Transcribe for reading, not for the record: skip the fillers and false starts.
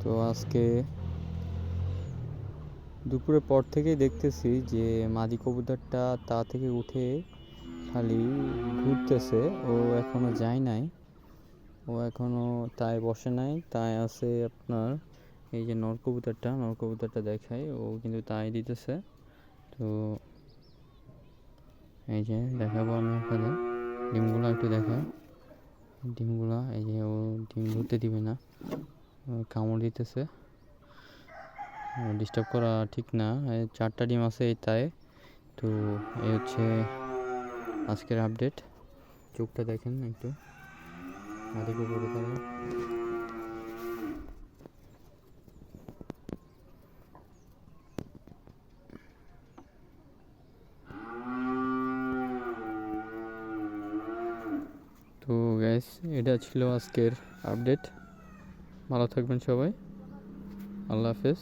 তো আজকে দুপুরের পর থেকেই দেখতেছি যে মাদি কবুতরটা তা থেকে উঠে খালি ঘুরতেছে। ও এখনো যায় নাই, ও এখনো তাই বসে নাই, তাই আছে আপনার এই যে নর কবুতরটা দেখাই, ও কিন্তু তাই দিতেছে। তো এই যে দেখাবো আমি আপনাদের ডিমগুলো একটু দেখাই। ডিমগুলা এই যে ও ডিম ধরতে দিবে না, কামড় দিতেছে। ডিস্টার্ব করা ঠিক না। 4টা ডিম আছে এই তাই। তো এই হচ্ছে আজকের আপডেট। চোখটা দেখেন একটু, মাদিকে পড়ে থাকে। তো গ্যাস, এটা ছিল আজকের আপডেট। ভালো থাকবেন সবাই, আল্লাহ হাফেজ।